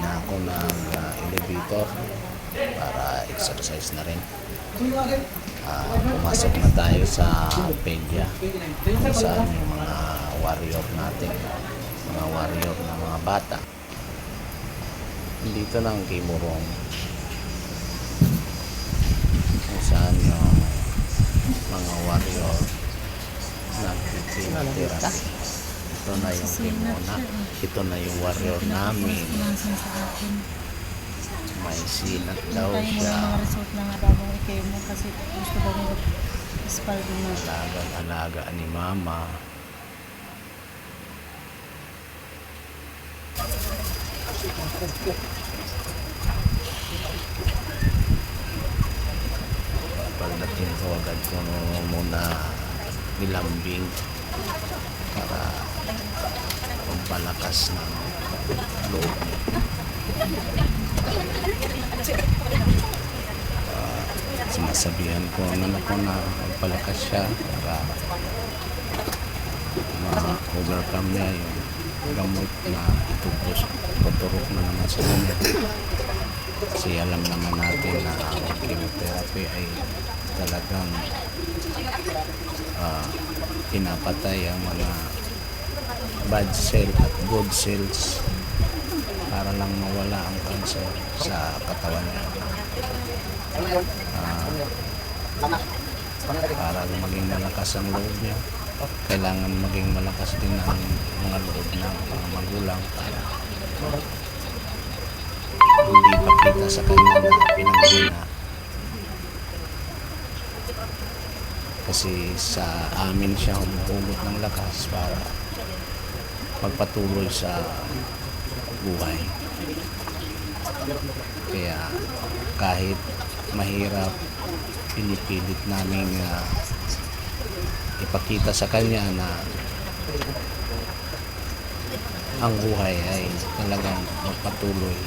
na ako ng elevator para exercise na rin. Pumasok na tayo sa pedya kung saan yung mga warrior natin, mga warrior na mga bata. Dito na ang Kimurong kung saan yung mga warrior nagtitira. Ito na yung Kimona, ito na yung warrior namin. May sinat daw siya. Mga resort na nga daw ng ikay mo kasi gusto daw nila ispaldo na. Alaga ni mama. Pagdating ko agad ko muna nilambing para pampalakas ng loob. Sinasabihan ko ang anak ko na magpalakas siya para ma-overcome niya yung gamot na itupos tuturok na naman sa kanya. Kasi alam naman natin na ang chemotherapy ay talagang pinapatay ang mga bad cell at good cells para lang mawala ang cancer sa katawan niya. Para maging malakas ang loob niya, kailangan maging malakas din ang mga loob ng mga magulang para hindi pakita sa kanya na pinanggina. Kasi sa amin siya humuhulot ng lakas para magpatuloy sa buhay. Kaya kahit mahirap, pinipilit namin ipakita sa kanya na ang buhay ay talagang magpatuloy.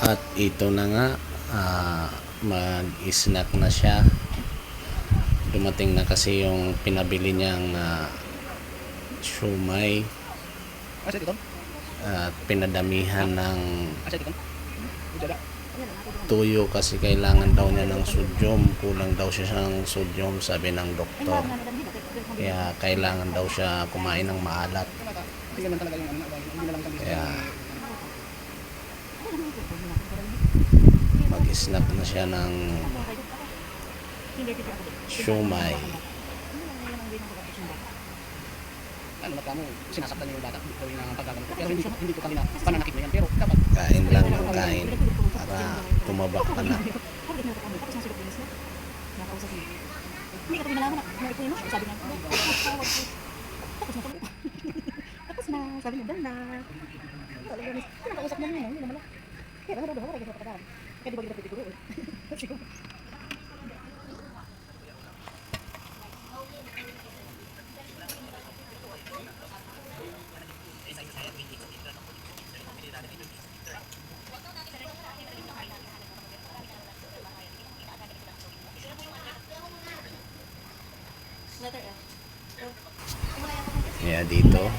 At ito na nga, mag-snack na siya. Dumating na kasi yung pinabili niyang siomai at pinadamihan ng tuyo kasi kailangan daw niya ng sodium. Kulang daw siya ng sodium, sabi ng doktor. Kaya kailangan daw siya kumain ng maalat. Kaya mag-snack na siya ng siomai. Sinasaktan niyo yung bata gawin ang paggagamot pero hindi ko kanina pananakit mo yan pero dapat Kain lang ng kain para tumaba ka na. Hindi ka pinalaman na ito yun, sabi niya. Tapos na, sabi niya, dahil na. Talaga, pinakausap niya yun, hindi naman lang. Kaya ano daw, wala kayo sa pagkakaan. Kaya di ba kita pitiguro eh. Kaya dito,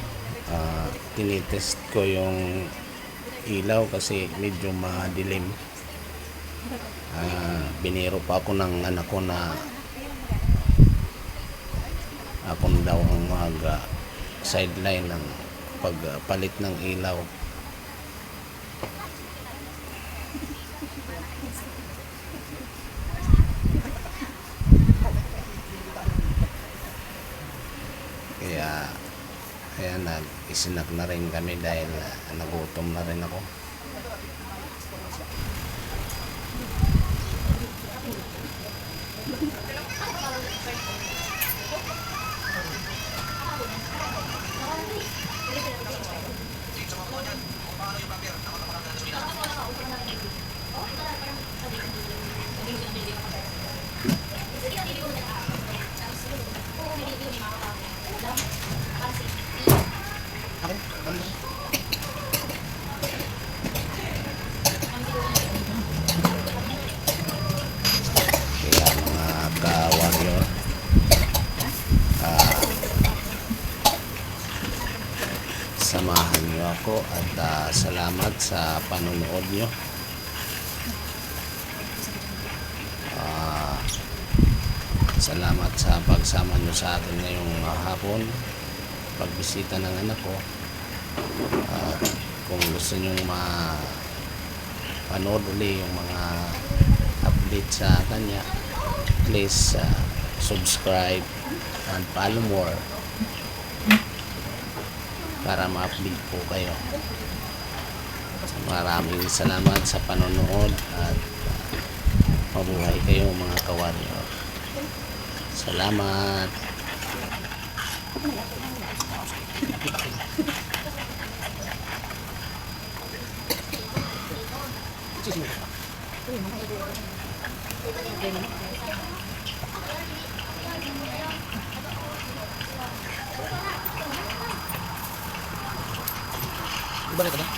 tinitest ko yung ilaw kasi medyo madilim. Biniro pa ako ng anak ko na akong daw ang mag sideline ng pagpalit ng ilaw. snack na rin kami dahil nagutom na rin ako. Kaya mga ka-warrior, samahan niyo ako at salamat sa panonood niyo. Salamat sa pagsama niyo sa atin ngayong hapon, pagbisita ng anak ko. At kung gusto niyo mapanood uli yung mga update sa kanya, please subscribe and follow more para ma-update po kayo. Maraming salamat sa panonood at mabuhay kayo mga ka-warrior. Salamat. Ibalik ka ba?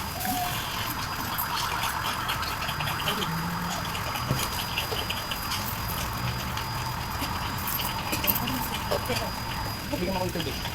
Bigyan mo ako yung tubig.